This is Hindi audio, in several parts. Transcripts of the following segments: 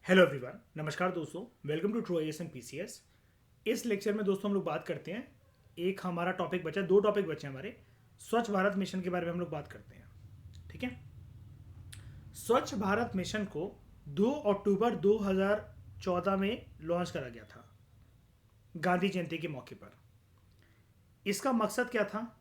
हेलो एवरीवन, नमस्कार दोस्तों। Welcome to true IAS and PCS. इस लेक्चर में दोस्तों हम लोग बात करते हैं। एक हमारा टॉपिक बचा, दो टॉपिक बचे हमारे। स्वच्छ भारत मिशन के बारे में हम लोग बात करते हैं। ठीक है। स्वच्छ भारत मिशन को 2 अक्टूबर 2014 में लॉन्च करा गया था, गांधी जयंती के मौके पर। इसका मकसद क्या था?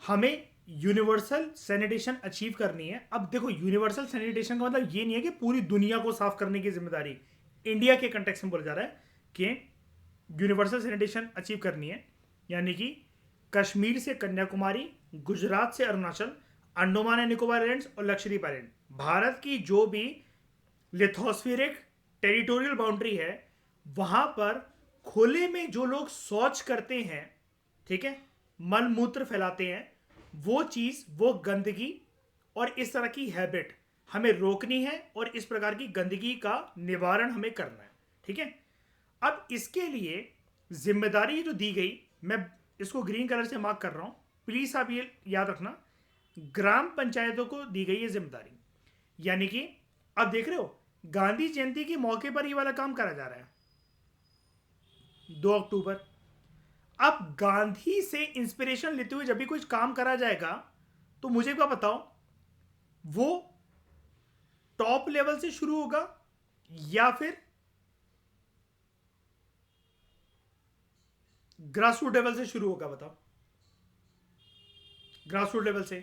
हमें यूनिवर्सल सैनिटेशन अचीव करनी है। अब देखो, यूनिवर्सल सैनिटेशन का मतलब ये नहीं है कि पूरी दुनिया को साफ करने की जिम्मेदारी इंडिया के कंटेक्स्ट में बोला जा रहा है कि यूनिवर्सल सैनिटेशन अचीव करनी है, यानी कि कश्मीर से कन्याकुमारी, गुजरात से अरुणाचल, अंडोमान एंड निकोबार आइलैंड्स और लक्षद्वीप आइलैंड, भारत की जो भी लिथोस्फेरिक टेरिटोरियल बाउंड्री है, वहां पर खुले में जो लोग शौच करते हैं, ठीक है, मल मूत्र फैलाते हैं, वो चीज, वो गंदगी और इस तरह की हैबिट हमें रोकनी है और इस प्रकार की गंदगी का निवारण हमें करना है। ठीक है। अब इसके लिए जिम्मेदारी जो दी गई, मैं इसको ग्रीन कलर से मार्क कर रहा हूं, प्लीज आप ये याद रखना, ग्राम पंचायतों को दी गई है जिम्मेदारी। यानी कि अब देख रहे हो, गांधी जयंती के मौके पर ये वाला काम करा जा रहा है, 2 अक्टूबर। अब गांधी से इंस्पिरेशन लेते हुए जब भी कुछ काम करा जाएगा, तो मुझे क्या बताओ, वो टॉप लेवल से शुरू होगा या फिर ग्रास रूट लेवल से शुरू होगा? बताओ। ग्रास रूट लेवल से।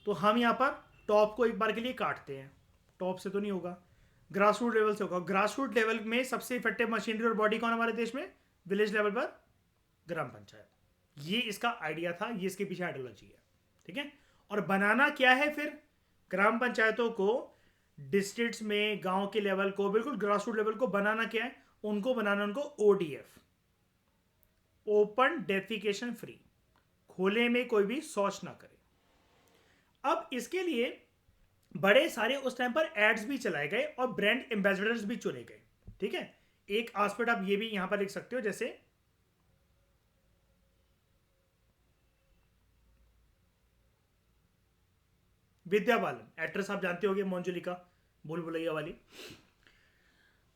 तो हम यहां पर टॉप को एक बार के लिए काटते हैं, टॉप से तो नहीं होगा, ग्रास रूट लेवल से होगा। ग्रास रूट लेवल में सबसे इफेक्टिव मशीनरी और बॉडी कौन हमारे देश में? विलेज लेवल पर ग्राम पंचायत। ये इसका आइडिया था, ये इसके पीछे आइडियोलॉजी है। ठीक है। और बनाना क्या है फिर? ग्राम पंचायतों को डिस्ट्रिक्ट्स में, गांव के लेवल को, बिल्कुल ग्रास रूट लेवल को बनाना क्या है? उनको बनाना, उनको ओडीएफ, ओपन डेफिकेशन फ्री, खुले में कोई भी शौच ना करे। अब इसके लिए बड़े सारे उस टाइम पर एड्स भी चलाए गए और ब्रांड एम्बेसडर्स भी चुने गए। ठीक है। एक एस्पेक्ट आप ये भी यहां पर लिख सकते हो, जैसे विद्या बालन, एक्ट्रेस आप जानते होंगे, मंजुलिका, भूल भुलैया वाली।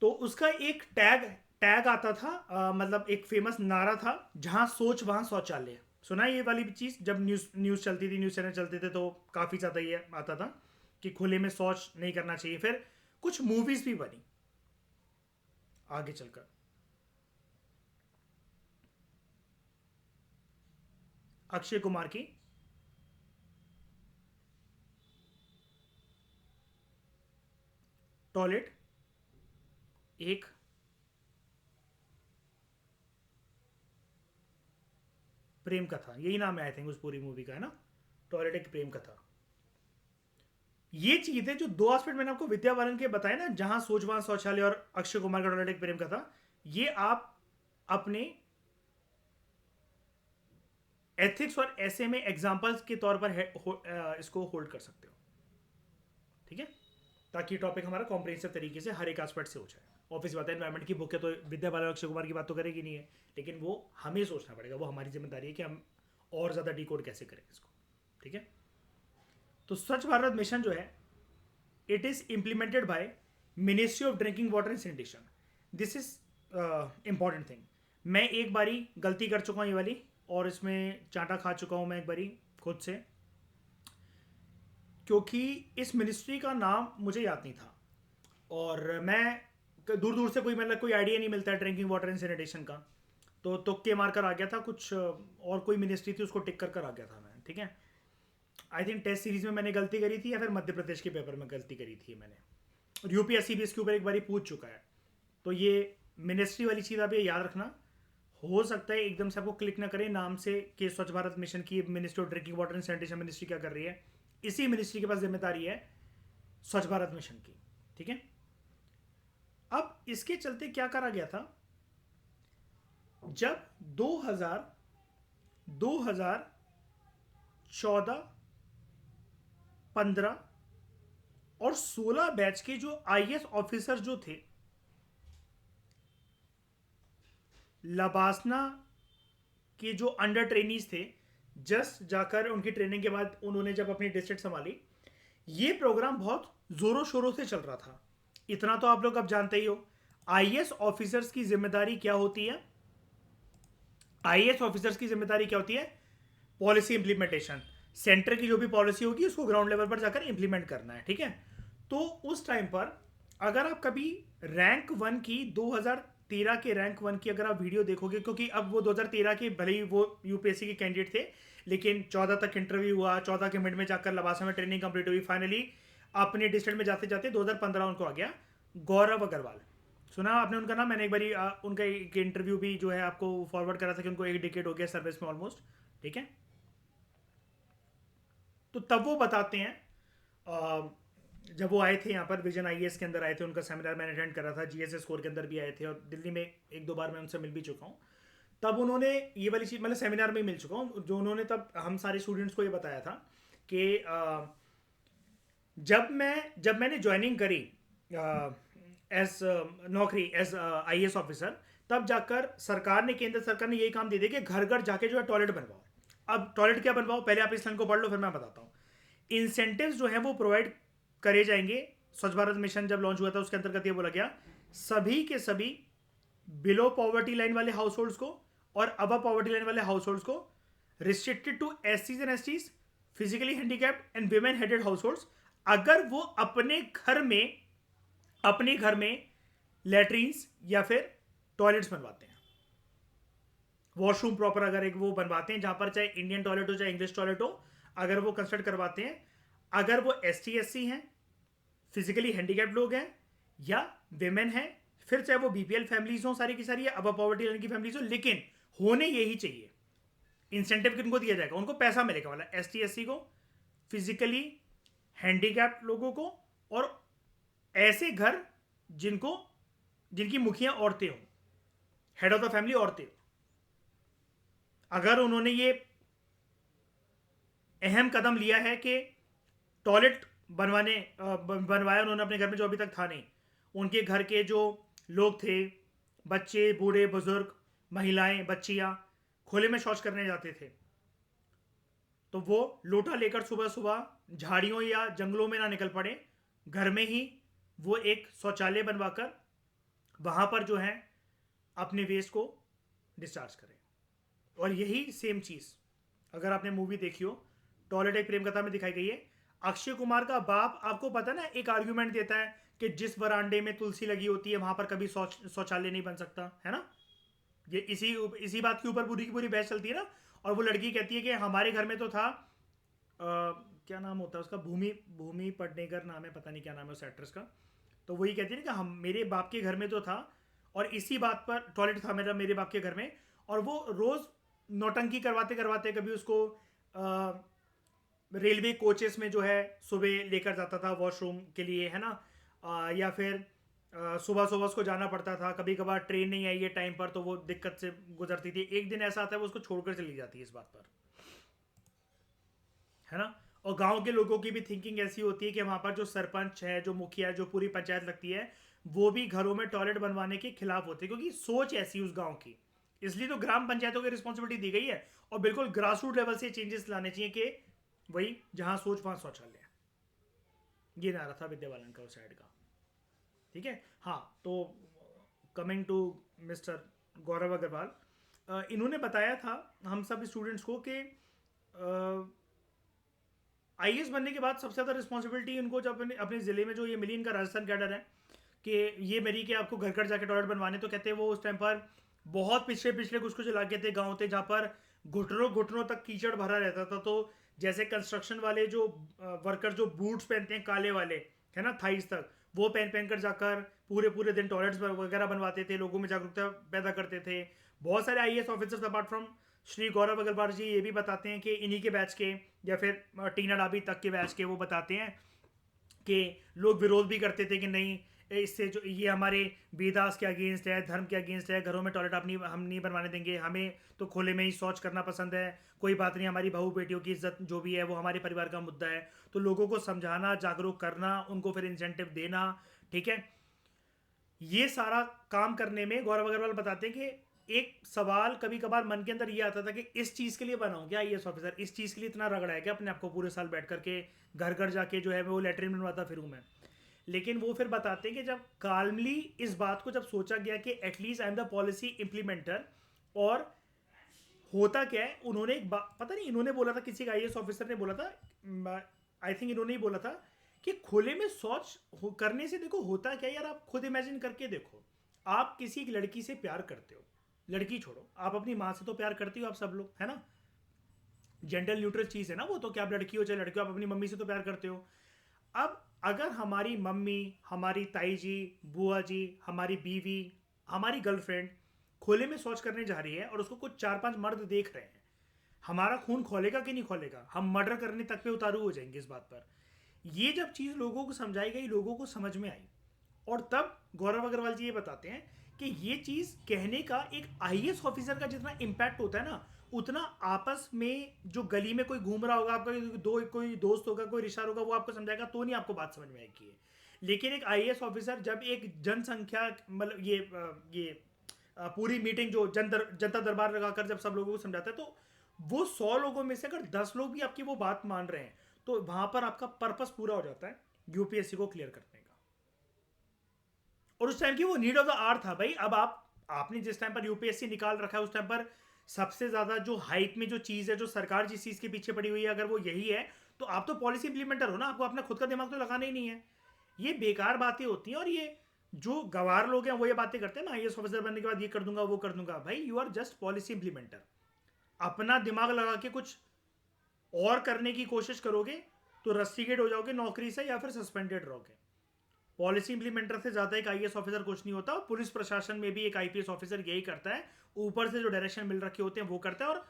तो उसका एक टैग टैग आता था, मतलब एक फेमस नारा था, जहां सोच वहां शौचालय। सुना है ये वाली चीज? जब न्यूज न्यूज चलती थी, न्यूज चैनल चलते थे, तो काफी ज्यादा ये आता था कि खुले में शौच नहीं करना चाहिए। फिर कुछ मूवीज भी बनी आगे चलकर। अक्षय कुमार की टॉयलेट, एक प्रेम कथा, यही नाम है आई थिंक उस पूरी मूवी का, है ना? टॉयलेट एक प्रेम कथा। ये चीजें जो दो एस्पेक्ट मैंने आपको विद्या बालन के बताए ना, जहां सोच वहां शौचालय और अक्षय कुमार का टॉयलेट एक प्रेम कथा, ये आप अपने एथिक्स और ऐसे में एग्जाम्पल्स के तौर पर इसको होल्ड कर सकते हो। ठीक है। ताकि टॉपिक हमारा कॉम्प्रिहेंसिव तरीके से हर एक एस्पेक्ट से हो जाए। ऑफिस बात है, एनवायरमेंट की बुक है, तो विद्या बालन और अक्षय कुमार की बात तो करेगी नहीं है, लेकिन वो हमें सोचना पड़ेगा, वो हमारी जिम्मेदारी है कि हम और ज़्यादा डिकोड कैसे करें इसको। ठीक है। तो स्वच्छ भारत मिशन जो है, it is implemented by ministry of drinking water and sanitation. This is important thing. मैं एक बारी गलती कर चुका हूँ ये वाली, और इसमें चांटा खा चुका हूँ मैं एक बारी खुद से, क्योंकि इस मिनिस्ट्री का नाम मुझे याद नहीं था, और मैं दूर दूर से कोई, मतलब कोई आइडिया नहीं मिलता है ड्रिंकिंग वाटर एंड सैनिटेशन का, तो तुक्के मार कर आ गया था कुछ, और कोई मिनिस्ट्री थी उसको टिक कर आ गया था मैं। ठीक है। आई थिंक टेस्ट सीरीज में मैंने गलती करी थी, या फिर मध्य प्रदेश के पेपर में गलती करी थी मैंने, और यूपीएससी भी इसके ऊपर एक बार पूछ चुका है। तो ये मिनिस्ट्री वाली चीज़ आप ये याद रखना। हो सकता है एकदम से आपको क्लिक ना करे नाम से कि स्वच्छ भारत मिशन की ministry of drinking water and sanitation ministry क्या कर रही है। इसी मिनिस्ट्री के पास जिम्मेदारी है स्वच्छ भारत मिशन की। ठीक है। अब इसके चलते क्या करा गया था, जब 2014, 15 और 16 बैच के जो आईएएस ऑफिसर जो थे, लबासना के जो अंडर ट्रेनीज थे, जस्ट जाकर उनकी ट्रेनिंग के बाद उन्होंने जब अपनी डिस्ट्रिक्ट संभाली, ये प्रोग्राम बहुत जोरों शोरों से चल रहा था इतना तो आप लोग अब जानते ही हो। आईएएस ऑफिसर्स की जिम्मेदारी क्या होती है? आईएएस ऑफिसर्स की जिम्मेदारी क्या होती है? Policy implementation. सेंटर की जो भी पॉलिसी होगी उसको ग्राउंड लेवल पर जाकर इंप्लीमेंट करना है, ठीक है। तो उस टाइम पर अगर आप कभी रैंक वन की 2013 के रैंक वन की अगर आप वीडियो देखोगे, क्योंकि अब वो 2013 के भले ही वो यूपीएससी के कैंडिडेट थे, लेकिन 14 तक इंटरव्यू हुआ, 14 के मिड में जाकर लबासा में ट्रेनिंग कंप्लीट हुई, फाइनली अपने डिस्ट्रिक्ट में जाते जाते 2015 उनको आ गया गौरव अग्रवाल। सुना आपने उनका नाम? मैंने एक बारी उनका एक इंटरव्यू भी जो है आपको फॉरवर्ड करा था कि उनको 1 डिकेड हो गया सर्विस में ऑलमोस्ट, ठीक है। तो तब वो बताते हैं जब वो आए थे यहाँ पर विजन आईएएस के अंदर आए थे, उनका सेमिनार मैंने अटेंड करा था, जीएसएस स्कोर के अंदर भी आए थे और दिल्ली में 1-2 बार मैं उनसे मिल भी चुका हूँ। तब उन्होंने ये वाली चीज़, मतलब सेमिनार में ही मिल चुका हूँ, जो उन्होंने तब हम सारे स्टूडेंट्स को ये बताया था कि जब मैंने ज्वाइनिंग करी एज नौकरी एज आईएएस ऑफिसर, तब जाकर सरकार ने, केंद्र सरकार ने यही काम दे दिया कि घर घर जाके जो है टॉयलेट बनवाओ। अब टॉयलेट क्या बनवाओ, पहले आप इस लाइन को पढ़ लो फिर मैं बताता हूँ। इंसेंटिव्स जो है वो प्रोवाइड करे जाएंगे। स्वच्छ भारत मिशन जब लॉन्च हुआ था उसके अंतर्गत ये बोला गया सभी के सभी बिलो पॉवर्टी लाइन वाले हाउस होल्ड्स को और अबव पॉवर्टी लाइन वाले हाउस होल्ड्स को, रिस्ट्रिक्टेड टू एससीज and STs, physically handicapped and women headed household, अगर वो अपने घर में लेटरिन्स या फिर टॉयलेट्स बनवाते हैं, वॉशरूम प्रॉपर अगर एक वो बनवाते हैं, जहां पर चाहे इंडियन टॉयलेट हो चाहे इंग्लिश टॉयलेट हो, अगर वो कंस्ट्रक्ट करवाते हैं, अगर वो ST SC हैं, फिजिकली हैंडीकैप्ड लोग हैं या विमेन हैं, फिर चाहे वो बीपीएल फैमिलीज हो सारी की सारी, अब पॉवर्टी लाइन की फैमिलीज हो, लेकिन होने यही चाहिए। इंसेंटिव किनको दिया जाएगा? उनको पैसा मिलेगा वाला, ST SC को, फिजिकली हैंडीकैप्ड लोगों को, और ऐसे घर जिनकी मुखिया औरतें हों, हेड ऑफ द फैमिली औरतें हो। अगर उन्होंने ये अहम कदम लिया है कि टॉयलेट बनवाया उन्होंने अपने घर में, जो अभी तक था नहीं, उनके घर के जो लोग थे, बच्चे, बूढ़े, बुजुर्ग, महिलाएं, बच्चियां खुले में शौच करने जाते थे, तो वो लोटा लेकर सुबह सुबह झाड़ियों या जंगलों में ना निकल पड़े, घर में ही वो एक शौचालय बनवाकर वहां पर जो है अपने वेस्ट को डिस्चार्ज करें। और यही सेम चीज अगर आपने मूवी देखी हो, टॉयलेट एक प्रेम कथा में दिखाई गई है। अक्षय कुमार का बाप, आपको पता ना, एक आर्ग्यूमेंट देता है कि जिस वरांडे में तुलसी लगी होती है वहां पर कभी शौचालय नहीं बन सकता, है ना। ये इसी बात के ऊपर पूरी की पूरी बहस चलती है ना। और वो लड़की कहती है कि हमारे घर में तो था, क्या नाम होता है उसका, भूमि पडनेकर नाम है, पता नहीं क्या नाम है उस एक्ट्रेस का। तो वही कहती है ना कि हम, मेरे बाप के घर में तो था, और इसी बात पर टॉयलेट था मेरे बाप के घर में, और वो रोज नौटंकी करवाते करवाते कभी उसको रेलवे कोचेस में जो है सुबह लेकर जाता था वॉशरूम के लिए, है ना, या फिर सुबह सुबह उसको जाना पड़ता था, कभी कभार ट्रेन नहीं आई है टाइम पर तो वो दिक्कत से गुजरती थी। एक दिन ऐसा आता है वो उसको छोड़कर चली जाती है इस बात पर, है ना। और गांव के लोगों की भी थिंकिंग ऐसी होती है कि वहां पर जो सरपंच है, जो मुखिया है, जो पूरी पंचायत लगती है, वो भी घरों में टॉयलेट बनवाने के खिलाफ होते हैं, क्योंकि सोच ऐसी उस गांव की। इसलिए तो ग्राम पंचायतों की रिस्पॉन्सिबिलिटी दी गई है, और बिल्कुल ग्रास रूट लेवल से चेंजेस लाने चाहिए कि वही जहां सोच वहां शौचालय। ये नारा था विद्या बालन का उस साइड का, ठीक है। हाँ, तो कमिंग टू मिस्टर गौरव अग्रवाल, इन्होंने बताया था हम सब स्टूडेंट्स को कि आईएएस बनने के बाद सबसे ज़्यादा रिस्पॉन्सिबिलिटी इनको जब अपने ज़िले में जो ये मिली, इनका राजस्थान कैडर है, कि ये मेरी कि आपको घर घर जाके टॉयलेट बनवाने। तो कहते हैं वो उस टाइम पर बहुत पिछले कुछ इलाके थे, गाँव थे, जहाँ पर घुटनों घुटनों तक कीचड़ भरा रहता था। तो जैसे कंस्ट्रक्शन वाले जो वर्कर जो बूट्स पहनते हैं काले वाले, है ना, थाइस तक, वो पहन कर जाकर पूरे दिन टॉयलेट्स वगैरह बनवाते थे, लोगों में जागरूकता पैदा करते थे। बहुत सारे IAS officers apart from Shri Gaurav Agarwal ji ये भी बताते हैं कि इन्हीं के बैच के या फिर टीना डाबी तक के बैच के वो बताते हैं कि लोग विरोध भी करते थे कि नहीं, इससे जो ये हमारे वेदास के अगेंस्ट है, धर्म के अगेंस्ट है, घरों में टॉयलेट हम नहीं बनवाने देंगे, हमें तो खुले में ही शौच करना पसंद है, कोई बात नहीं, हमारी बहू बेटियों की इज्जत जो भी है वो हमारे परिवार का मुद्दा है। तो लोगों को समझाना, जागरूक करना, उनको फिर इंसेंटिव देना, ठीक है। ये सारा काम करने में गौरव अग्रवाल बताते हैं कि एक सवाल कभी कभार मन के अंदर ये आता था कि इस चीज़ के लिए बनाऊं क्या आईएएस ऑफिसर, इस चीज़ के लिए इतना रगड़ा है क्या अपने आप को पूरे साल बैठ करके घर घर जाके जो है वो लेटरिन बनवाता फिरूं मैं। लेकिन वो फिर बताते हैं कि जब काल्मली इस बात को जब सोचा गया कि at least I am the policy implementer, और होता क्या है, उन्होंने एक बात पता नहीं इन्होंने बोला था, किसी आईएएस ऑफिसर ने बोला था, आई थिंक इन्होंने ही बोला था कि खुले में शौच करने से देखो होता क्या है यार, आप खुद इमेजिन करके देखो, आप किसी एक लड़की से प्यार करते हो, लड़की छोड़ो, आप अपनी माँ से तो प्यार करते हो आप सब लोग, है ना, जेंडर न्यूट्रल चीज़ है ना वो, तो क्या आप लड़की हो चाहे लड़की हो, आप अपनी मम्मी से तो प्यार करते हो। अब अगर हमारी मम्मी, हमारी ताई जी, बुआ जी, हमारी बीवी, हमारी गर्लफ्रेंड खुले में शौच करने जा रही है और उसको कुछ 4-5 मर्द देख रहे हैं, हमारा खून खोलेगा कि नहीं खोलेगा, हम मर्डर करने तक पे उतारू हो जाएंगे इस बात पर। ये जब चीज़ लोगों को समझाई गई, लोगों को समझ में आई, और तब गौरव अग्रवाल जी ये बताते हैं कि ये चीज़ कहने का एक आईएएस ऑफिसर का जितना इम्पैक्ट होता है ना, उतना आपस में जो गली में कोई घूम रहा होगा, आपका कोई दोस्त होगा, कोई रिश्तेदार होगा, वो आपको समझाएगा तो नहीं आपको बात समझ में आएगी है। लेकिन एक आईएएस ऑफिसर जब एक जनसंख्या, मतलब पूरी मीटिंग जो जनता दरबार लगाकर जब सब लोगों को समझाता है, तो वो 100 लोगों में से अगर 10 लोग भी आपकी वो बात मान रहे हैं, तो वहां पर आपका पर्पस पूरा हो जाता है यूपीएससी को क्लियर करने का। और उस टाइम की वो नीड ऑफ द आवर था भाई। अब आपने जिस टाइम पर यूपीएससी निकाल रखा है, उस टाइम पर सबसे ज्यादा जो हाइप में जो चीज है, जो सरकार जिस चीज के पीछे पड़ी हुई है, अगर वो यही है, तो आप तो पॉलिसी इंप्लीमेंटर हो ना, आपको अपना खुद का दिमाग तो लगाना ही नहीं है। ये बेकार बातें होती हैं, और ये जो गवार लोग हैं वो ये बातें करते हैं, मैं आईएएस ऑफिसर बनने के बाद ये कर दूंगा वो कर दूंगा। भाई you are just policy implementer. अपना दिमाग लगा के कुछ और करने की कोशिश करोगे तो रस्टिकेट हो जाओगे नौकरी से, या फिर सस्पेंडेड रहोगे। पॉलिसी इंप्लीमेंटर से ज्यादा एक आईएएस ऑफिसर कुछ नहीं होता। पुलिस प्रशासन में भी एक आईपीएस ऑफिसर यही करता है, ऊपर से जो डायरेक्शन मिल रखे होते हैं वो करता है, और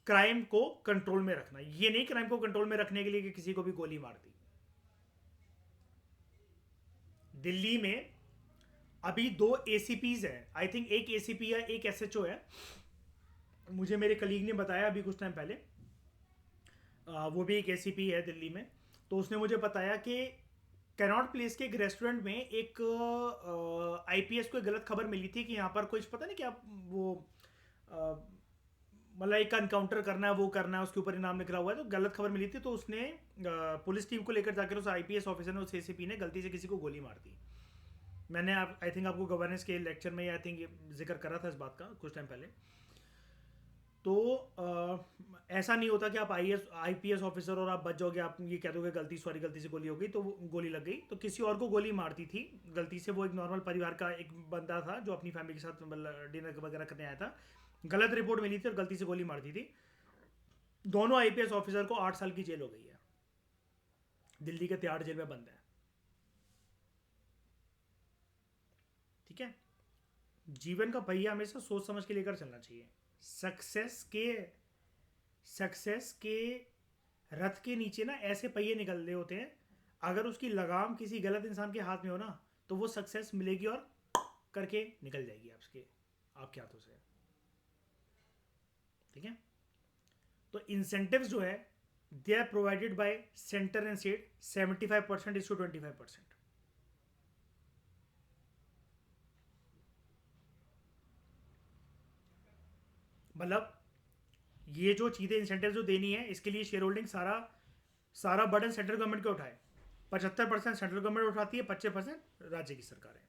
क्राइम को कंट्रोल में रखना। ये नहीं क्राइम को कंट्रोल में रखने के लिए कि किसी को भी गोली मार दी। दिल्ली में अभी 2 एसीपीज हैं, आई थिंक एक एसीपी है, एक एसएचओ है, मुझे मेरे कलीग ने बताया अभी कुछ टाइम पहले। वो भी एक एसीपी है दिल्ली में। तो उसने मुझे बताया कि कैनॉट प्लेस के एक रेस्टोरेंट में एक आईपीएस को गलत खबर मिली थी कि यहाँ पर कुछ पता नहीं क्या वो मतलब एक एनकाउंटर करना है, वो करना है, उसके ऊपर इनाम लिखा हुआ है, तो गलत खबर मिली थी। तो उसने पुलिस टीम को लेकर जाकर उस आईपीएस ऑफिसर ने, उस एसीपी ने गलती से किसी को गोली मार दी। मैंने आई थिंक आपको गवर्नेंस के लेक्चर में आई थिंक जिक्र करा था इस बात का कुछ टाइम पहले। तो ऐसा नहीं होता कि आप आईपीएस ऑफिसर और आप बच जाओगे, आप ये कह दोगे गलती से गोली हो गई तो गोली लग गई, तो किसी और को गोली मार दी थी गलती से। वो एक नॉर्मल परिवार का एक बंदा था जो अपनी फैमिली के साथ डिनर वगैरह करने आया था, गलत रिपोर्ट मिली थी और गलती से गोली मार दी थी। दोनों आईपीएस ऑफिसर को 8 साल की जेल हो गई है, दिल्ली के तिहाड़ जेल में बंद है। ठीक है, जीवन का पहिया हमेशा सोच समझ के लेकर चलना चाहिए। सक्सेस के रथ के नीचे ना ऐसे पहिए निकल रहे होते हैं, अगर उसकी लगाम किसी गलत इंसान के हाथ में हो ना, तो वो सक्सेस मिलेगी और करके निकल जाएगी आपके हाथों से। ठीक है, तो इंसेंटिव्स जो है they are provided by centre and state, 75% is to 25%। मतलब ये जो चीज़ें इंसेंटिव जो देनी है, इसके लिए शेयर होल्डिंग सारा बर्डन सेंट्रल गवर्नमेंट का उठाए। 75% सेंट्रल गवर्नमेंट उठाती है, 25% राज्य की सरकार है।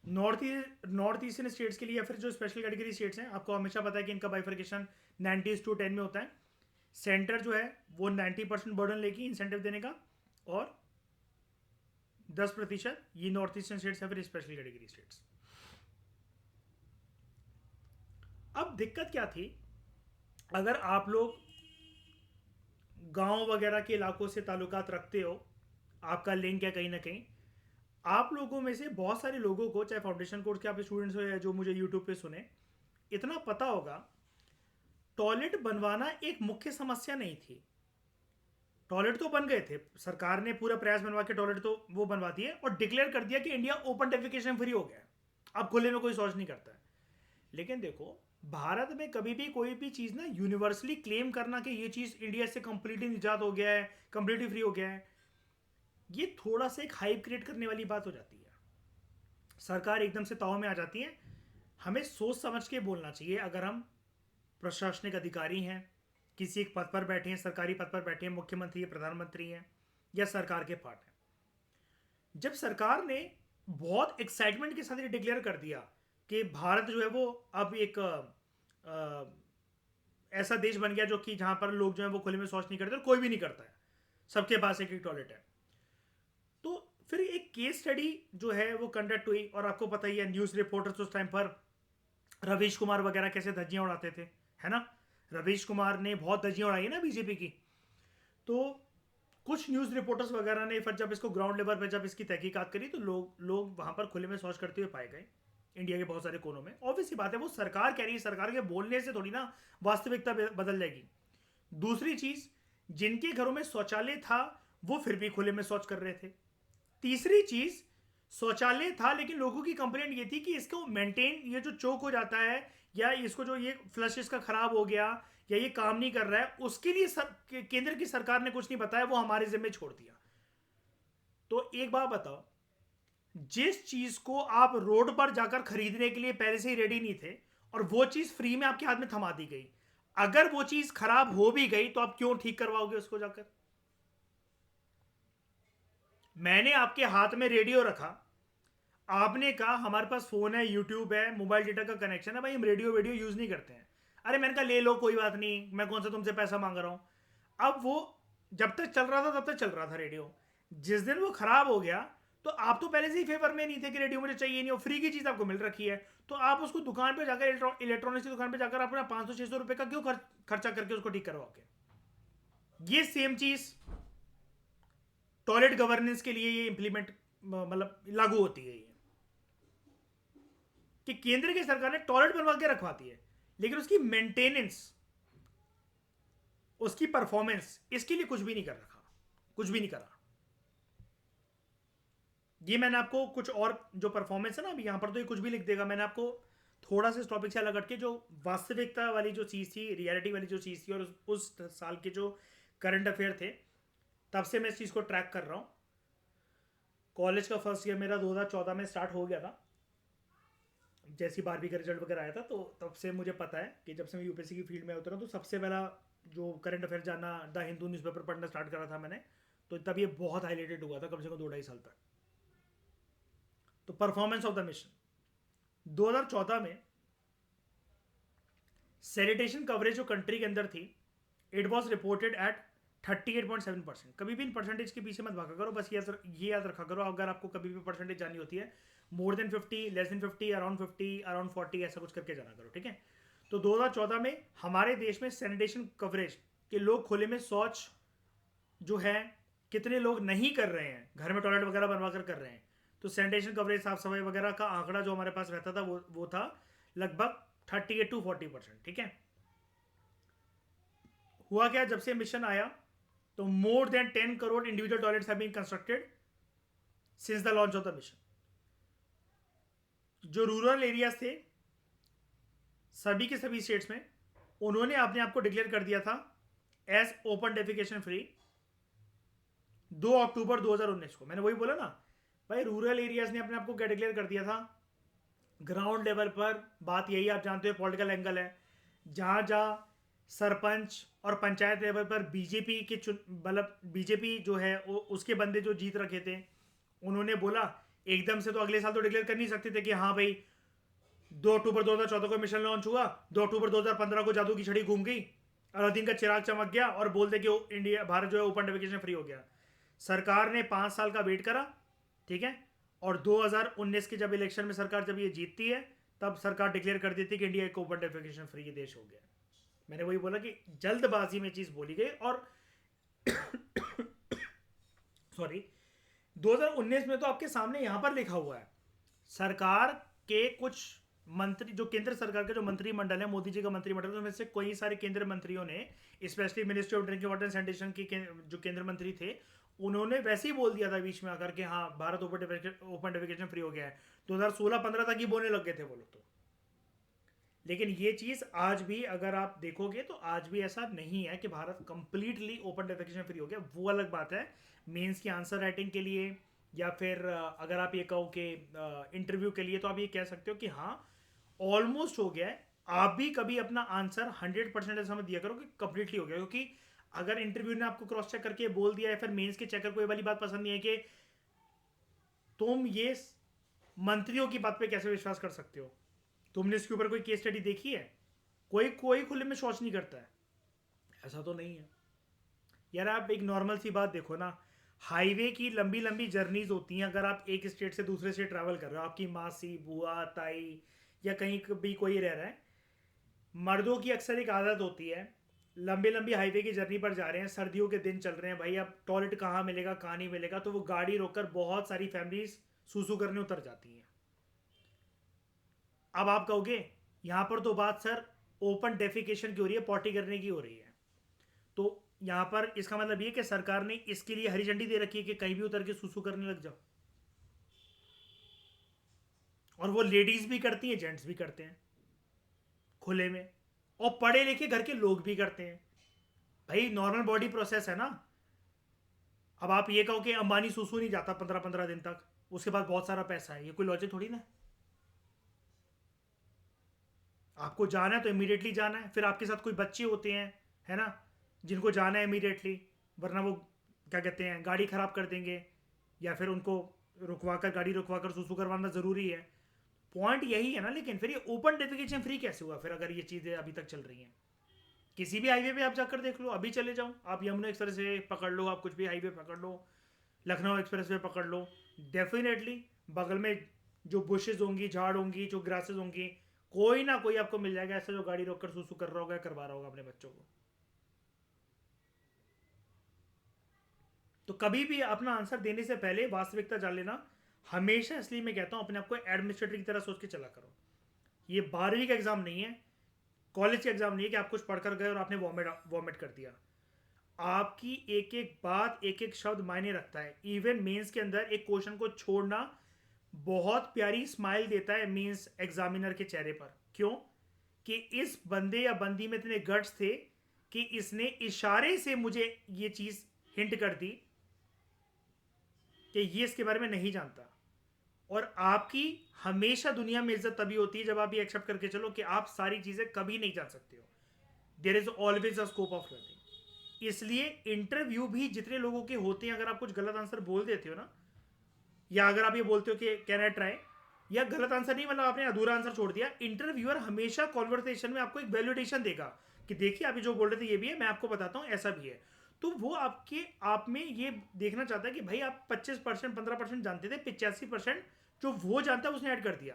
नॉर्थ ईस्टर्न स्टेट्स के लिए या फिर जो स्पेशल कैटेगरी स्टेट्स हैं, आपको हमेशा पता है कि इनका बाइफर्केशन 90:10 में होता है। सेंटर जो है वो 90% बर्डन लेगी इंसेंटिव देने का, और 10% ये नॉर्थ ईस्टर्न स्टेट्स या फिर स्पेशल कैटेगरी स्टेट्स। अब दिक्कत क्या थी, अगर आप लोग गांव वगैरह के इलाकों से ताल्लुकात रखते हो, आपका लिंक है कहीं ना कहीं, आप लोगों में से बहुत सारे लोगों को, चाहे फाउंडेशन कोर्स के आप स्टूडेंट्स हो या जो मुझे यूट्यूब पे सुने, इतना पता होगा टॉयलेट बनवाना एक मुख्य समस्या नहीं थी। टॉयलेट तो बन गए थे, सरकार ने पूरा प्रयास बनवा के टॉयलेट तो वो बनवा दिए और डिक्लेयर कर दिया कि इंडिया ओपन डेफिकेशन फ्री हो गया, अब खुले में कोई शौच नहीं करता है। लेकिन देखो, भारत में कभी भी कोई भी चीज़ ना यूनिवर्सली क्लेम करना कि ये चीज़ इंडिया से कंप्लीटली निजात हो गया है, कंप्लीटली फ्री हो गया है, ये थोड़ा सा एक हाइप क्रिएट करने वाली बात हो जाती है। सरकार एकदम से ताव में आ जाती है। हमें सोच समझ के बोलना चाहिए। अगर हम प्रशासनिक अधिकारी हैं, किसी एक पद पर बैठे हैं, सरकारी पद पर बैठे हैं, मुख्यमंत्री है, प्रधानमंत्री हैं, या सरकार के पार्ट हैं, जब सरकार ने बहुत एक्साइटमेंट के साथ ये डिक्लेयर कर दिया कि भारत जो है वो अब एक ऐसा देश बन गया जो कि जहां पर लोग जो है वो खुले में शौच नहीं करते और कोई भी नहीं करता है, सबके पास एक एक टॉयलेट है, तो फिर एक केस स्टडी जो है वो कंडक्ट हुई। और आपको पता ही है न्यूज़ रिपोर्टर्स उस टाइम पर रवीश कुमार वगैरह कैसे धज्जियां उड़ाते थे, है ना। रवीश कुमार ने बहुत धज्जियां उड़ाई है ना बीजेपी की। तो कुछ न्यूज़ रिपोर्टर्स वगैरह ने फिर जब इसको ग्राउंड लेवल पर जब इसकी तहकीकात करी तो लोग लोग वहां पर खुले में शौच करते हुए पाए गए इंडिया के बहुत सारे कोनों में। ऑब्वियस सी बात है, वो सरकार कह रही है, सरकार के बोलने से थोड़ी ना वास्तविकता बदल जाएगी। दूसरी चीज, जिनके घरों में शौचालय था वो फिर भी खुले में शौच कर रहे थे। तीसरी चीज, शौचालय था लेकिन लोगों की कंप्लेंट ये थी कि इसको मेंटेन, ये जो चोक हो जाता है या इसको जो ये फ्लश इसका खराब हो गया या ये काम नहीं कर रहा है, उसके लिए केंद्र की सरकार ने कुछ नहीं बताया, वो हमारे जिम्मे छोड़ दिया। तो एक बात बताओ, जिस चीज को आप रोड पर जाकर खरीदने के लिए पहले से ही रेडी नहीं थे और वो चीज फ्री में आपके हाथ में थमा दी गई, अगर वो चीज खराब हो भी गई तो आप क्यों ठीक करवाओगे उसको जाकर? मैंने आपके हाथ में रेडियो रखा, आपने कहा हमारे पास फोन है, यूट्यूब है, मोबाइल डेटा का कनेक्शन है, भाई हम रेडियो वीडियो यूज नहीं करते हैं। अरे मैंने कहा ले लो कोई बात नहीं, मैं कौन सा तुमसे पैसा मांग रहा हूं। अब वो जब तक चल रहा था तब तक चल रहा था रेडियो, जिस दिन वो खराब हो गया तो आप तो पहले से ही फेवर में नहीं थे कि रेडियो मुझे चाहिए नहीं, और फ्री की चीज आपको मिल रखी है, तो आप उसको दुकान पे जाकर, इलेक्ट्रॉनिक्स की दुकान पे जाकर अपना 500-600 रुपए का क्यों खर्चा करके उसको ठीक करवाओगे? ये सेम चीज टॉयलेट गवर्नेंस के लिए ये इंप्लीमेंट मतलब लागू होती है, ये कि केंद्र की सरकार ने टॉयलेट बनवा के रखवाती है लेकिन उसकी मेंटेनेंस, उसकी परफॉर्मेंस, इसके लिए कुछ भी नहीं कर रखा, कुछ भी नहीं करा। ये मैंने आपको कुछ और जो परफॉर्मेंस है ना, अभी यहां पर तो ये कुछ भी लिख देगा, मैंने आपको थोड़ा सा इस टॉपिक से अलग हटके जो वास्तविकता वाली जो चीज़ थी, रियलिटी वाली जो चीज़ थी, और उस साल के जो करंट अफेयर थे तब से मैं इस चीज़ को ट्रैक कर रहा हूँ। कॉलेज का फर्स्ट ईयर मेरा 2014 में स्टार्ट हो गया था, जैसी 12वीं का रिजल्ट वगैरह आया था, तो तब से मुझे पता है कि जब से मैं यूपीएससी की फील्ड में उतरा तो सबसे पहला जो करंट अफेयर जानना, द हिंदू न्यूज़पेपर पढ़ना स्टार्ट करा था मैंने, तो तब ये बहुत हाईलाइटेड हुआ था कम से कम 2-2.5 साल तक। तो परफॉर्मेंस ऑफ द मिशन 2014 में सैनिटेशन कवरेज जो कंट्री के अंदर थी, इट वॉज रिपोर्टेड एट 38.7%। कभी भी इन परसेंटेज के पीछे मत भागा करो, बस ये याद रखा करो अगर आपको कभी भी परसेंटेज जाननी होती है, more than 50, less than 50, around 50, around 40, ऐसा कुछ करके जाना करो, ठीक है। तो 2014 में हमारे देश में सैनिटेशन कवरेज के लोग खुले में शौच जो है कितने लोग नहीं कर रहे हैं, घर में टॉयलेट वगैरह बनवा कर रहे हैं, तो सैनिटेशन कवरेज, साफ सफाई वगैरह का आंकड़ा जो हमारे पास रहता था वो था लगभग 38-40%, ठीक है। हुआ क्या, जब से मिशन आया तो more than 10 crore individual toilets have been constructed since the launch of the mission. जो रूरल एरियाज थे सभी के सभी स्टेट्स में, उन्होंने अपने आप को डिक्लेयर कर दिया था एज ओपन डेफिकेशन फ्री 2 अक्टूबर 2019 को। मैंने वही बोला ना भाई, रूरल एरियाज ने अपने आप को क्या डिक्लेयर कर दिया था। ग्राउंड लेवल पर बात यही, आप जानते हो पॉलिटिकल एंगल है, जहां जहां सरपंच और पंचायत लेवल पर बीजेपी के मतलब बीजेपी जो है उसके बंदे जो जीत रखे थे, उन्होंने बोला एकदम से तो अगले साल तो डिक्लेयर कर नहीं सकते थे कि हाँ भाई 2 अक्टूबर 2014 को मिशन लॉन्च हुआ, 2 अक्टूबर 2015 को जादू की छड़ी घूम गई, अलादीन का चिराग चमक गया और बोल दे कि इंडिया, भारत जो है ओपन डेफिकेशन फ्री हो गया। सरकार ने 5 साल का वेट करा, ठीक है, और 2019 के जब इलेक्शन में सरकार जब ये जीतती है तब सरकार डिक्लेयर कर देती है कि इंडिया एक ओपन डेफिकेशन फ्री देश हो गया। मैंने वही बोला कि जल्दबाजी में चीज बोली गई। और सॉरी 2019 में तो आपके सामने यहां पर लिखा हुआ है, सरकार के कुछ मंत्री, जो केंद्र सरकार का जो मंत्रिमंडल है, मोदी जी का मंत्रिमंडल, उसमें से कई सारे केंद्र मंत्रियों ने, specially ministry of drinking water and sanitation के जो केंद्र मंत्री थे, उन्होंने वैसे ही बोल दिया था बीच में आकर के हाँ भारत ओपन डेफिकेशन फ्री हो गया है। 2016-15 तक ही बोलने लग गए थे वो लोग तो। लेकिन ये चीज आज भी अगर आप देखोगे तो आज भी ऐसा नहीं है कि Bharat completely open defecation free हो गया। वो अलग बात है, मेंस की आंसर राइटिंग के लिए या फिर अगर आप ये कहो कि इंटरव्यू के लिए, तो आप ये कह सकते हो कि हाँ ऑलमोस्ट हो गया है। आप भी कभी अपना आंसर 100% ऐसा मत दिया करो कि कंप्लीटली हो गया, क्योंकि अगर इंटरव्यू ने आपको क्रॉस चेक करके बोल दिया है, फिर मेंस के चेकर को ये वाली बात पसंद नहीं है कि तुम ये मंत्रियों की बात पे कैसे विश्वास कर सकते हो? तुमने इसके ऊपर कोई केस स्टडी देखी है? कोई कोई खुले में शौच नहीं करता है, ऐसा तो नहीं है यार। आप एक नॉर्मल सी बात देखो ना, हाईवे की लंबी लंबी जर्नीज होती हैं। अगर आप एक स्टेट से दूसरे स्टेट ट्रैवल कर रहे हो, आपकी मासी, बुआ, ताई या कहीं भी कोई रह रहा है, मर्दों की अक्सर एक आदत होती है, लंबे लंबी हाईवे की जर्नी पर जा रहे हैं, सर्दियों के दिन चल रहे हैं, भाई अब टॉयलेट कहाँ मिलेगा कहाँ नहीं मिलेगा, तो वो गाड़ी रोककर बहुत सारी फैमिलीज सूसू करने उतर जाती हैं। अब आप कहोगे यहाँ पर तो बात सर ओपन डेफिकेशन की हो रही है, पॉटी करने की हो रही है। तो यहां पर इसका मतलब ये कि सरकार ने इसके लिए हरी झंडी दे रखी है कि कहीं भी उतर के सुसु करने लग जाओ। और वो लेडीज भी करती हैं, जेंट्स भी करते हैं खुले में, और पढ़े लिखे घर के लोग भी करते हैं। भाई नॉर्मल बॉडी प्रोसेस है ना। अब आप ये कहो कि अंबानी सुसु नहीं जाता 15-15 दिन तक, उसके बाद बहुत सारा पैसा है, ये कोई लॉजिक थोड़ी ना। आपको जाना है तो इमीडिएटली जाना है। फिर आपके साथ कोई बच्चे होते हैं, है ना, जिनको जाना है इमीडिएटली, वरना वो क्या कहते हैं गाड़ी खराब कर देंगे, या फिर उनको गाड़ी रुकवा कर सुसु करवाना ज़रूरी है। पॉइंट यही है ना। लेकिन फिर ये ओपन डेफिकेशन फ्री कैसे हुआ फिर, अगर ये चीज़ें अभी तक चल रही हैं? किसी भी हाईवे पे आप जाकर देख लो, अभी चले जाओ आप, यमुना एक्सप्रेस वे पकड़ लो, आप कुछ भी हाईवे पकड़ लो, लखनऊ एक्सप्रेस वे पकड़ लो, डेफिनेटली बगल में जो बुशेज होंगी, झाड़ होंगी, जो ग्रासेस होंगी, कोई ना कोई आपको मिल जाएगा ऐसा जो गाड़ी रोककर सुसु कर रहा होगा, करवा रहा होगा अपने बच्चों को। तो कभी भी अपना आंसर देने से पहले वास्तविकता जान लेना। हमेशा इसलिए मैं कहता हूं अपने आप को एडमिनिस्ट्रेटर की तरह सोच के चला करो। ये 12वीं का एग्जाम नहीं है, कॉलेज का एग्जाम नहीं है कि आप कुछ पढ़कर गए और आपने वॉमिट वॉमिट कर दिया। आपकी एक एक बात, एक एक शब्द मायने रखता है। इवन मेंस के अंदर एक क्वेश्चन को छोड़ना बहुत प्यारी स्माइल देता है मेंस एग्जामिनर के चेहरे पर। क्यों? कि इस बंदे या बंदी में इतने गट्स थे कि इसने इशारे से मुझे ये चीज हिंट कर दी कि ये इसके बारे में नहीं जानता। और आपकी हमेशा दुनिया में इज्जत तभी होती है जब आप ये एक्सेप्ट करके चलो कि आप सारी चीजें कभी नहीं जान सकते हो। There is always a scope of learning. इसलिए इंटरव्यू भी जितने लोगों के होते हैं, अगर आप कुछ गलत आंसर बोल देते हो ना, या अगर आप ये बोलते हो कि कैन आई ट्राई, या गलत आंसर नहीं, मतलब आपने अधूरा आंसर छोड़ दिया, इंटरव्यूअर हमेशा कॉन्वर्सेशन में आपको एक वैलिडेशन देगा कि देखिए आप जो बोल रहे थे ये भी है, मैं आपको बताता हूं ऐसा भी है। तो वो आपके आप में ये देखना चाहता है कि भाई आप 25% 15% जानते थे, 85% जो वो जानता है उसने ऐड कर दिया।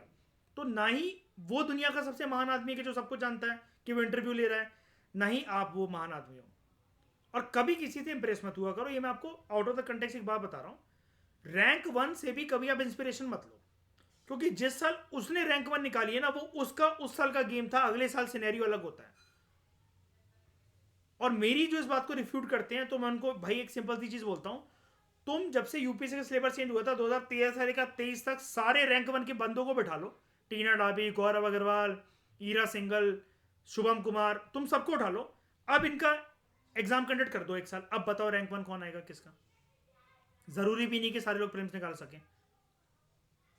तो ना ही वो दुनिया का सबसे महान आदमी है कि जो सब कुछ जानता है कि वो इंटरव्यू ले रहा है, ना ही आप वो महान आदमी हो। और कभी किसी से इंप्रेस मत हुआ करो। ये मैं आपको आउट ऑफ द कंटेक्स्ट एक बात बता रहा हूं, रैंक 1 से भी कभी आप इंस्पिरेशन मत लो, क्योंकि जिस साल उसने रैंक 1 निकाली है ना, वो उसका उस साल का गेम था, अगले साल सिनेरियो अलग होता है। और मेरी जो इस बात को रिफ्यूट करते हैं, तो मैं उनको भाई एक सिंपल सी चीज बोलता हूं, तुम जब से यूपीएससी का सिलेबस चेंज हुआ था 2013 से लेकर 23 तक, सारे रैंक 1 के बंदों को बैठा लो, टीना डाबी, गौरव अग्रवाल, ईरा सिंगल, शुभम कुमार, तुम सबको उठा लो, अब इनका एग्जाम कंडक्ट कर दो एक साल। अब बताओ रैंक 1 कौन आएगा किसका? जरूरी भी नहीं कि सारे लोग प्रीलिम्स निकाल सकें।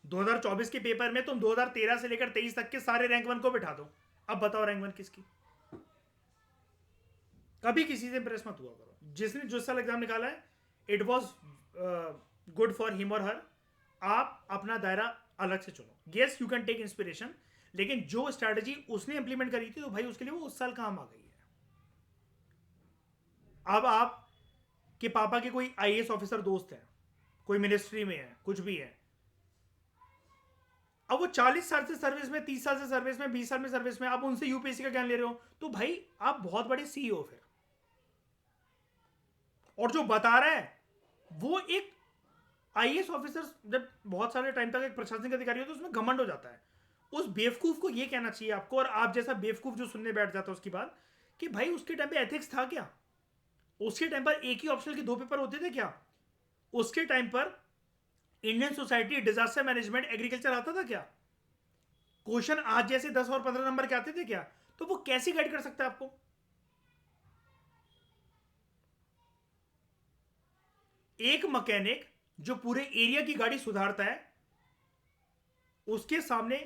2024 के पेपर में तुम 2013 से लेकर 23 तक के सारे रैंक 1 को बिठा दो, अब बताओ रैंक 1 किसकी? कभी किसी से इंप्रेस मत हुआ करो। जिसने जो साल एग्जाम निकाला है, it was good for him और हर। आप अपना दायरा अलग से चुनो। Yes you can take inspiration, लेकिन जो स्ट्रैटेजी उसने इंप्लीमेंट करी थी तो भाई उसके लिए वो उस साल काम आ गई है। अब आप के पापा के कोई आईएएस ऑफिसर दोस्त है, कोई मिनिस्ट्री में है, कुछ भी है, अब वो 40 साल से सर्विस में, 30 साल से सर्विस में, 20 साल में सर्विस में, आप उनसे यूपीएससी का ज्ञान ले रहे हो, तो भाई आप बहुत बड़े सीईओ फिर। और जो बता रहा है वो एक आईएएस ऑफिसर, जब बहुत सारे टाइम तक एक प्रशासनिक अधिकारी हो तो उसमें घमंड हो जाता है। उस बेवकूफ को ये कहना चाहिए आपको, और आप जैसा बेवकूफ जो सुनने बैठ जाता है उसकी बात, कि भाई उसके टाइम पे एथिक्स था क्या? उसके टाइम पर एक ही ऑप्शनल के 2 पेपर होते थे क्या? उसके टाइम पर Indian society, disaster management, agriculture आता था क्या? क्वेश्चन आज जैसे 10 और 15 नंबर के आते थे क्या? तो वो कैसे गाइड कर सकता है आपको? एक मैकेनिक जो पूरे एरिया की गाड़ी सुधारता है, उसके सामने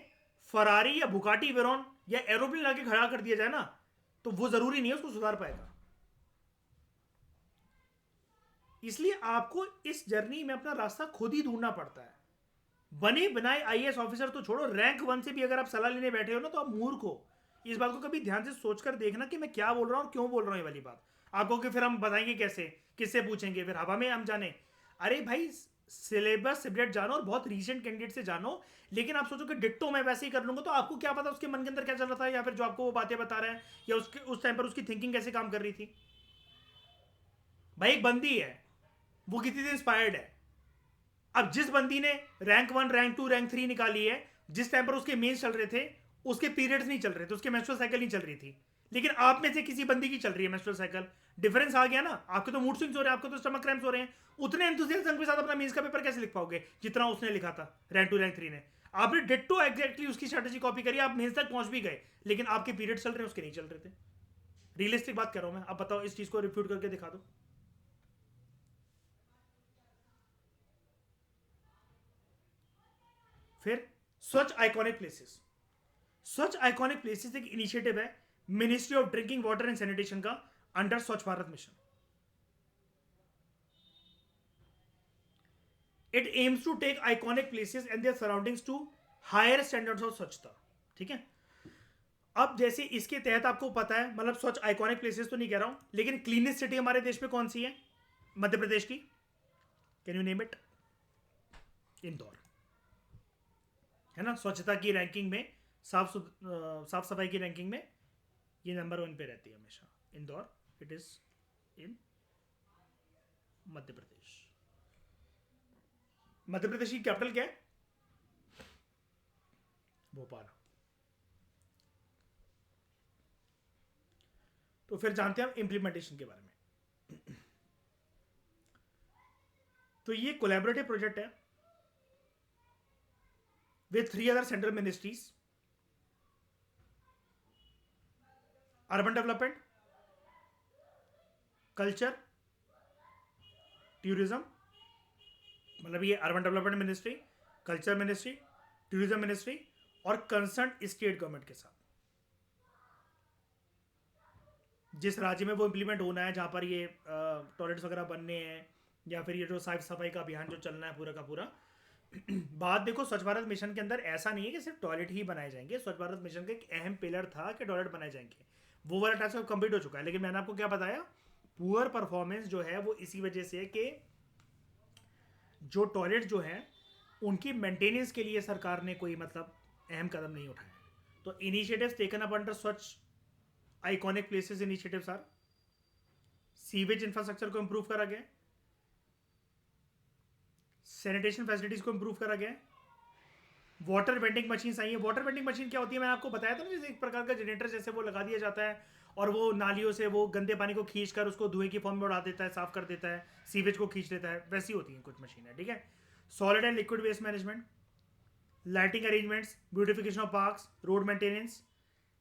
फरारी या बुगाटी वेरॉन या एरोप्लेन लाके खड़ा कर दिया जाए ना, तो वो जरूरी नहीं है उसको सुधार पाएगा। इसलिए आपको इस जर्नी में अपना रास्ता खुद ही ढूंढना पड़ता है। बने बनाए आईएएस ऑफिसर तो छोड़ो, रैंक 1 से भी अगर आप सलाह लेने बैठे हो ना तो आप मूर्ख हो। इस बात को कभी ध्यान से सोचकर देखना कि मैं क्या बोल रहा हूँ और क्यों बोल रहा हूँ ये वाली बात। आपको कि फिर हम बताएंगे कैसे, किससे पूछेंगे, फिर हवा में हम जाने। अरे भाई, सिलेबस सब्जेक्ट जानो और बहुत रीसेंट कैंडिडेट से जानो। लेकिन आप सोचो कि डिट्टो मैं वैसे ही कर लूंगा, तो आपको क्या पता उसके मन के अंदर क्या चल रहा था, या फिर जो आपको वो बातें बता रहा है, या उसके उस टाइम पर उसकी थिंकिंग कैसे काम कर रही थी। भाई एक बंदी है, वो किसी से इंस्पायर्ड है। अब जिस बंदी ने रैंक 1 रैंक 2 रैंक 3 निकाली है, जिस टाइम पर उसके मेंस चल रहे थे, उसके पीरियड्स नहीं चल रहे थे, उसके मेंस्ट्रुअल साइकिल नहीं चल रही थी। लेकिन आप में से किसी बंदी की चल रही है मेंस्ट्रुअल साइकिल। डिफरेंस आ गया ना। आपके तो मूड स्विंग्स हो रहे हैं, आपके तो स्टमक क्रैम्प्स हो रहे हैं। उतने एंथुसियाज्म के साथ अपना मेंस का पेपर कैसे लिख पाओगे जितना उसने लिखा था रैंक 2 रैंक 3 ने। आपने डिट्टो एग्जैक्टली उसकी स्ट्रेटेजी कॉपी करी, आप मेंस तक पहुंच भी गए, लेकिन आपके पीरियड चल रहे हैं, उसके नहीं चल रहे थे। रियलिस्टिक बात कर रहा हूं मैं। अब बताओ, इस चीज को रिफ्यूट करके दिखा दो। फिर Swachh iconic places. Swachh iconic places एक इनिशिएटिव है ministry of drinking water and sanitation का, under Swachh Bharat mission. It aims to take iconic places and their surroundings to higher standards of swachhata. ठीक है। अब जैसे इसके तहत आपको पता है, मतलब स्वच्छ आइकॉनिक प्लेसेस तो नहीं कह रहा हूं, लेकिन क्लीनेस्ट सिटी हमारे देश में कौन सी है? मध्य प्रदेश की। Can you name it? Indore. है ना, स्वच्छता की रैंकिंग में, साफ सफाई की रैंकिंग में ये नंबर 1 पे रहती है हमेशा। Indore, it is in Madhya Pradesh. Madhya Pradesh की कैपिटल क्या है? भोपाल। तो फिर जानते हैं हम इम्प्लीमेंटेशन के बारे में। तो ये कोलैबोरेटिव प्रोजेक्ट है with 3 other central ministries: urban development, culture, tourism. मतलब ये urban development ministry, culture ministry, tourism ministry और कंसर्न स्टेट गवर्नमेंट के साथ। जिस राज्य में वो इंप्लीमेंट होना है, जहां पर ये टॉयलेट्स वगैरह बनने हैं, या फिर ये जो साफ सफाई का अभियान जो चलना है पूरा का पूरा। बात देखो, स्वच्छ भारत मिशन के अंदर ऐसा नहीं है कि सिर्फ टॉयलेट ही बनाए जाएंगे। स्वच्छ भारत मिशन का एक अहम पिलर था कि टॉयलेट बनाए जाएंगे। वो वाला टास्क कंप्लीट हो चुका है, लेकिन मैंने आपको क्या बताया, पुअर परफॉर्मेंस जो है वो इसी वजह से है कि जो टॉयलेट जो है उनकी मेंटेनेंस के लिए सरकार ने कोई मतलब अहम कदम नहीं उठाया। तो initiatives taken up under Swachh iconic places initiatives are: sewage infrastructure को इंप्रूव करा गया, सैनिटेशन फैसिलिटीज को इंप्रूव करा गया, वाटर वेंडिंग मशीन आई है। वाटर वेंडिंग मशीन क्या होती है, मैंने आपको बताया था ना, जैसे एक प्रकार का जनरेटर जैसे वो लगा दिया जाता है, और वो नालियों से वो गंदे पानी को खींच कर उसको धुएं की फॉर्म में उड़ा देता है, साफ कर देता है, सीवेज को खींच लेता है। वैसी होती हैं कुछ मशीनें। ठीक है। Solid and liquid waste management, lighting arrangements, beautification of parks, road maintenance,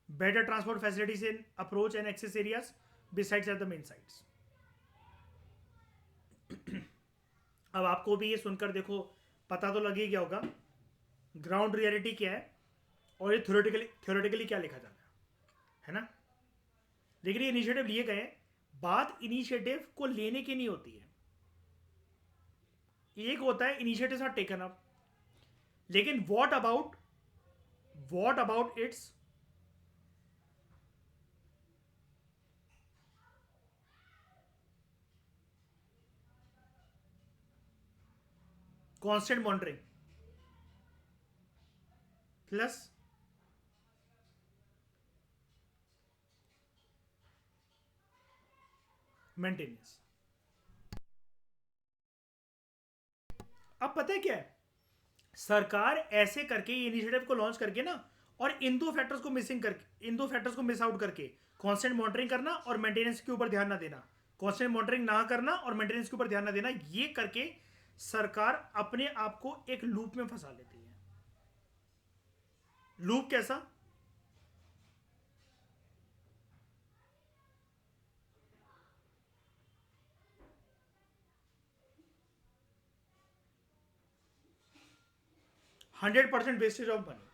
better transport facilities in approach and access areas besides at the main sites. अब आपको भी ये सुनकर देखो पता तो लग ही गया होगा ग्राउंड रियलिटी क्या है और ये थ्योरेटिकली क्या लिखा जाता है ना। लेकिन ये इनिशिएटिव लिए गए, बात इनिशिएटिव को लेने की नहीं होती है। एक होता है इनिशिएटिव्स आर टेकन अप, लेकिन what about it's constant monitoring plus maintenance. अब पता है क्या है, सरकार ऐसे करके ये इनिशिएटिव को लॉन्च करके ना, और इन दो फैक्टर्स को मिसिंग करके, इन दो फैक्टर्स को मिस आउट करके, कांस्टेंट मॉनिटरिंग करना और मेंटेनेंस के ऊपर ध्यान ना देना, कांस्टेंट मॉनिटरिंग ना करना और मेंटेनेंस के ऊपर ध्यान ना देना, ये करके सरकार अपने आप को एक लूप में फंसा लेती है। लूप कैसा? Hundred percent wastage of money.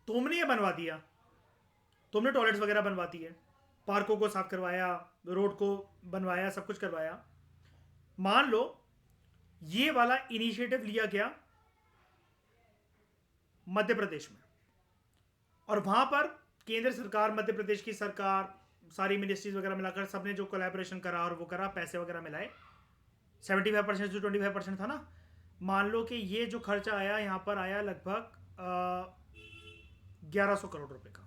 तुमने ये बनवा दिया, तुमने टॉयलेट्स वगैरह बनवा दिए, पार्कों को साफ करवाया, रोड को बनवाया, सब कुछ करवाया। मान लो ये वाला इनिशिएटिव लिया गया मध्य प्रदेश में, और वहां पर केंद्र सरकार, मध्य प्रदेश की सरकार, सारी मिनिस्ट्रीज वगैरह मिलाकर सबने जो कोलैबोरेशन करा और वो करा, पैसे वगैरह मिलाए, 75% जो 25% था ना, मान लो कि ये जो खर्चा आया यहाँ पर आया लगभग 1100 करोड़ रुपए का।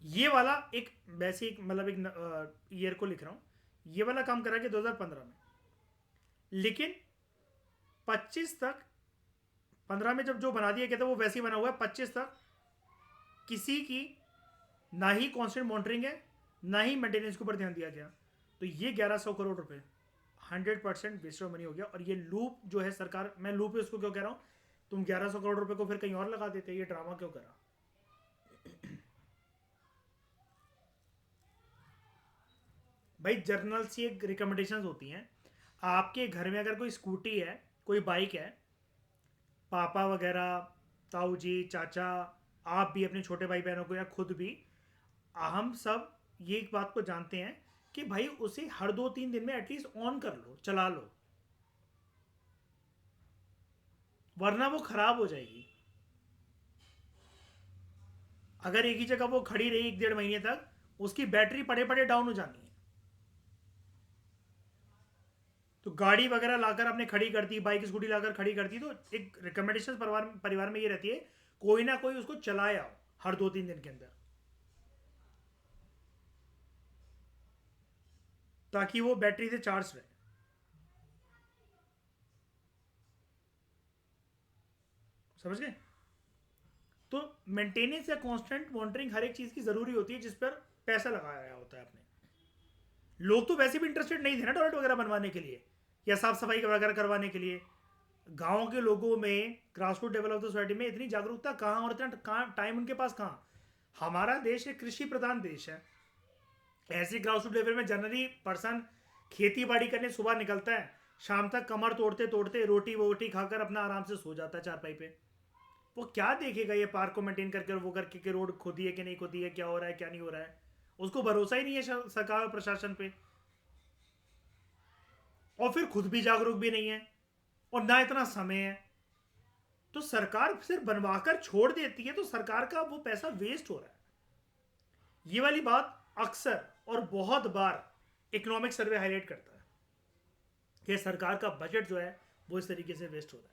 ये वाला एक वैसे एक मतलब एक ईयर को लिख रहा हूँ, ये वाला काम करा कि 2015 में, लेकिन 25 तक, 15 में जब जो बना दिया गया था वो वैसे ही बना हुआ है, 25 तक किसी की ना ही कॉन्स्टेंट मॉनिटरिंग है, ना ही मेंटेनेंस के ऊपर ध्यान दिया गया। तो ये 1100 करोड़ रुपए 100% वेस्ट ऑफ मनी हो गया। और ये लूप जो है सरकार, मैं लूप इसको क्यों कह रहा हूँ, तुम 1100 करोड़ रुपए को फिर कहीं और लगा देते, ये ड्रामा क्यों करा। भाई जर्नल से एक रिकमेंडेशन होती हैं, आपके घर में अगर कोई स्कूटी है, कोई बाइक है, पापा वगैरह, ताऊ जी, चाचा, आप भी अपने छोटे भाई बहनों को या खुद भी, हम सब ये एक बात को जानते हैं कि भाई उसे हर 2-3 दिन में एटलीस्ट ऑन कर लो, चला लो, वरना वो खराब हो जाएगी। अगर एक ही जगह वो खड़ी रही 1-1.5 महीने तक, उसकी बैटरी पड़े पड़े डाउन हो जानी है। तो गाड़ी वगैरह लाकर आपने खड़ी कर दी, बाइक स्कूटी लाकर खड़ी कर दी, तो एक रिकमेंडेशन परिवार में ये रहती है, कोई ना कोई उसको चलाए आओ हर 2-3 दिन के अंदर, ताकि वो बैटरी से चार्ज रहे। समझ गए। तो मेंटेनेंस या कांस्टेंट मॉनिटरिंग हर एक चीज की जरूरी होती है जिस पर पैसा लगाया होता है आपने। लोग तो वैसे भी इंटरेस्टेड नहीं थे ना टॉयलेट वगैरह बनवाने के लिए या साफ सफाई वगैरह करवाने के लिए। गांव के लोगों में, grass root level of the society में इतनी जागरूकता कहाँ और इतना टाइम उनके पास कहाँ। हमारा देश एक कृषि प्रधान देश है। ऐसे ग्रास रूट लेवल में जनरली पर्सन खेती बाड़ी करने सुबह निकलता है, शाम तक कमर तोड़ते तोड़ते रोटी वोटी खाकर अपना आराम से सो जाता है चारपाई पे। वो क्या देखेगा ये पार्क को मेंटेन करके वो करके कि रोड खुदी है कि नहीं खुदी है, क्या हो रहा है क्या नहीं हो रहा है। उसको भरोसा ही नहीं है सरकार और प्रशासन पे, और फिर खुद भी जागरूक भी नहीं है और ना इतना समय है। तो सरकार सिर्फ बनवाकर छोड़ देती है, तो सरकार का वो पैसा वेस्ट हो रहा है। ये वाली बात अक्सर और बहुत बार इकोनॉमिक सर्वे हाईलाइट करता है कि सरकार का बजट जो है वो इस तरीके से वेस्ट हो रहा है।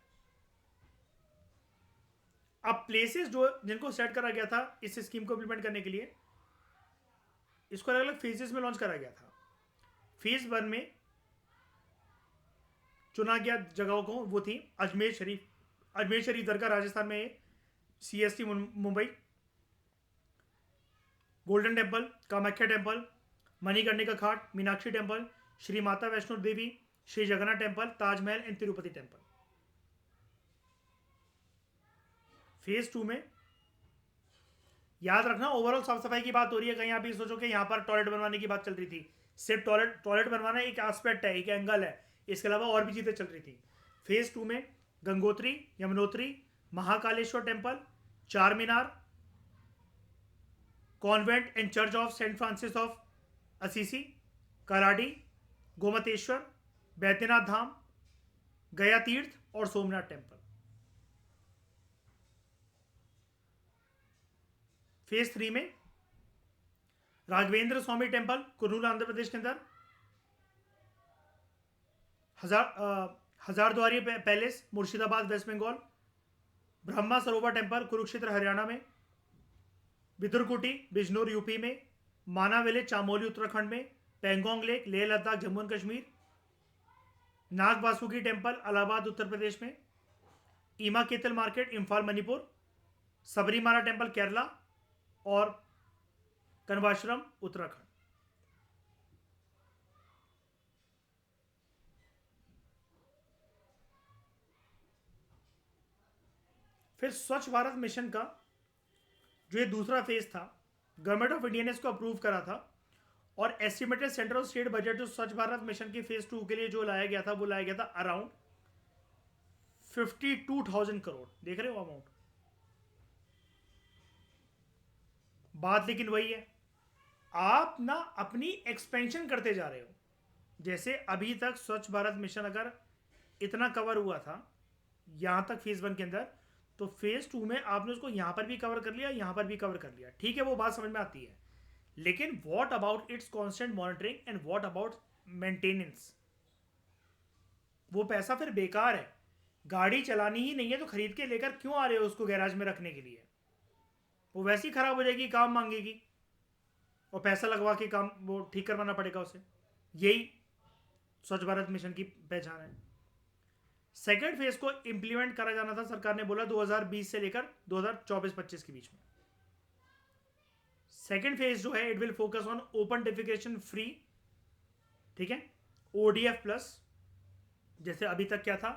अब प्लेसेस जो जिनको सेट करा गया था इस स्कीम को इम्प्लीमेंट करने के लिए, इसको अलग अलग फेजेस में लॉन्च करा गया था। फेज 1 में चुना गया जगहों को वो थी अजमेर शरीफ दरगाह राजस्थान में, CST Mumbai, golden temple, Kamakhya temple, Manikarnika ghat, Meenakshi temple, Shri Mata Vaishno Devi, Shri Jagannath temple, Taj Mahal and Tirupati temple. Phase 2 में याद रखना ओवरऑल साफ सफाई की बात हो रही है, कहीं आप ये सोचो कि यहां पर टॉयलेट बनवाने की बात चल रही थी। सिर्फ टॉयलेट बनवाना एक एस्पेक्ट है, एक एंगल है, इसके अलावा और भी चीजें चल रही थी। फेज 2 में Gangotri, Yamunotri, Mahakaleshwar temple, Char Minar, convent and church of Saint Francis of Assisi, Karadi, Gomateshwar, Baidyanath Dham, Gaya तीर्थ और सोमनाथ टेम्पल। फेज 3 में राघवेंद्र स्वामी टेम्पल, कुर्नूल आंध्र प्रदेश के अंदर, Hazarduari palace, Murshidabad West Bengal, Brahma Sarovar temple, Kurukshetra Haryana में, बिदुरकुटी बिजनौर यूपी में, माना विलेज चामोली उत्तराखंड में, Pangong lake Leh Ladakh Jammu and Kashmir, Nag Vasuki temple Allahabad Uttar Pradesh में, ईमा केतल मार्केट इम्फाल मणिपुर, सबरीमाला टेम्पल केरला और कनवाश्रम उत्तराखंड। फिर स्वच्छ भारत मिशन का जो ये दूसरा फेज था, गवर्नमेंट ऑफ इंडिया ने इसको अप्रूव करा था, और एस्टिमेटेड सेंट्रल स्टेट बजट जो स्वच्छ भारत मिशन के फेज 2 के लिए जो लाया गया था वो लाया गया था अराउंड 52,000 करोड़। देख रहे हो अमाउंट। बात लेकिन वही है, आप ना अपनी एक्सपेंशन करते जा रहे हो, जैसे अभी तक स्वच्छ भारत मिशन अगर इतना कवर हुआ था यहाँ तक फेज 1 के अंदर, तो फेज 2 में आपने उसको यहाँ पर भी कवर कर लिया, यहाँ पर भी कवर कर लिया, ठीक है, वो बात समझ में आती है। लेकिन what about it's constant monitoring and what about maintenance? वो पैसा फिर बेकार है। गाड़ी चलानी ही नहीं है तो खरीद के लेकर क्यों आ रहे हो उसको गैराज में रखने के लिए? वो वैसे ही खराब हो जाएगी, काम मांगेगी, और पैसा लगवा के काम वो ठीक करवाना पड़ेगा उसे। यही स्वच्छ भारत मिशन की पहचान है। सेकेंड फेज को इंप्लीमेंट करा जाना था, सरकार ने बोला 2020 से लेकर 2024-25 के बीच में। सेकेंड फेज जो है it will focus on open defecation free, ठीक है, ओडीएफ प्लस। जैसे अभी तक क्या था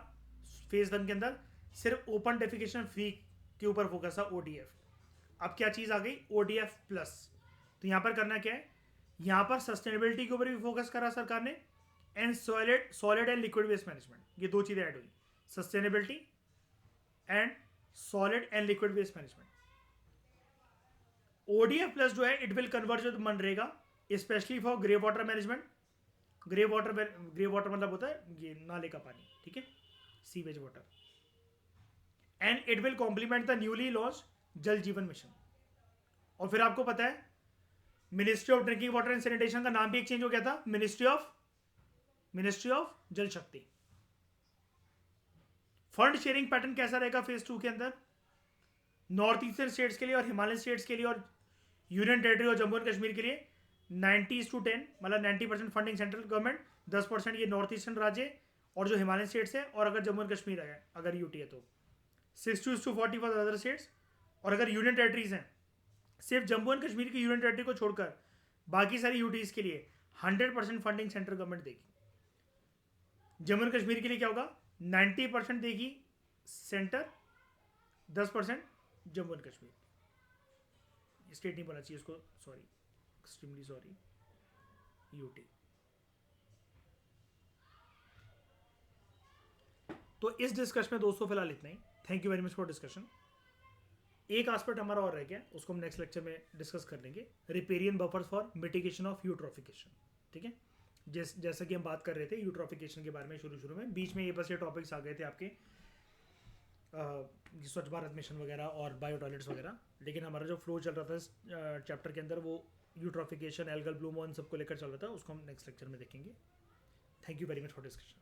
फेज 1 के अंदर, सिर्फ ओपन डेफिकेशन फ्री के ऊपर फोकस था, ओडीएफ। अब क्या चीज आ गई, ओडीएफ प्लस। तो यहां पर करना क्या है, यहां पर सस्टेनेबिलिटी के ऊपर भी फोकस करा सरकार ने, and solid and liquid waste management, ये दो चीजें ऐड हुई, sustainability and solid and liquid waste management. ODF plus जो है इट विल कन्वर्ज विद मनरेगा, specially for grey water management. Grey water मतलब होता है ये नाले का पानी, ठीक है, sewage water. And it will complement the newly launch Jal Jeevan mission. और फिर आपको पता है ministry of drinking water and sanitation का नाम भी एक चेंज हो गया था, मिनिस्ट्री ऑफ जल शक्ति। फंड शेयरिंग पैटर्न कैसा रहेगा फेज 2 के अंदर? नॉर्थ ईस्टर्न स्टेट्स के लिए और हिमालयन स्टेट्स के लिए और यूनियन टेरिटरी और जम्मू एंड कश्मीर के लिए 90:10, मतलब 90% फंडिंग सेंट्रल गवर्नमेंट, 10% ये नॉर्थ ईस्टर्न राज्य और जो हिमालयन स्टेट्स है, और अगर जम्मू एंड कश्मीर है अगर यूटी है तो 60:40 फॉर अदर स्टेट्स। और अगर यूनियन टेरिटरीज हैं, सिर्फ जम्मू एंड कश्मीर की यूनियन टेरिटरी को छोड़कर बाकी सारी यूटीज के लिए 100% फंडिंग सेंट्रल गवर्नमेंट देगी। जम्मू एंड कश्मीर के लिए क्या होगा, 90% देगी centre, 10% Jammu and Kashmir. State नहीं बोलना चाहिए इसको, सॉरी, एक्सट्रीमली सॉरी, यूटी। तो इस डिस्कशन में दोस्तों फिलहाल इतना ही। Thank you very much for discussion. एक एस्पेक्ट हमारा और रह गया, उसको हम नेक्स्ट लेक्चर में डिस्कस कर लेंगे, riparian buffers for mitigation of eutrophication, ठीक है। जैसा कि हम बात कर रहे थे यूट्रोफिकेशन के बारे में शुरू में, बीच में ये बस ये टॉपिक्स आ गए थे आपके स्वच्छ भारत मिशन वगैरह और बायो टॉयलेट्स वगैरह। लेकिन हमारा जो फ्लो चल रहा था इस चैप्टर के अंदर वो यूट्रोफिकेशन, एल्गल ब्लूम, सबको लेकर चल रहा था, उसको हम नेक्स्ट लेक्चर में देखेंगे। Thank you very much for discussion.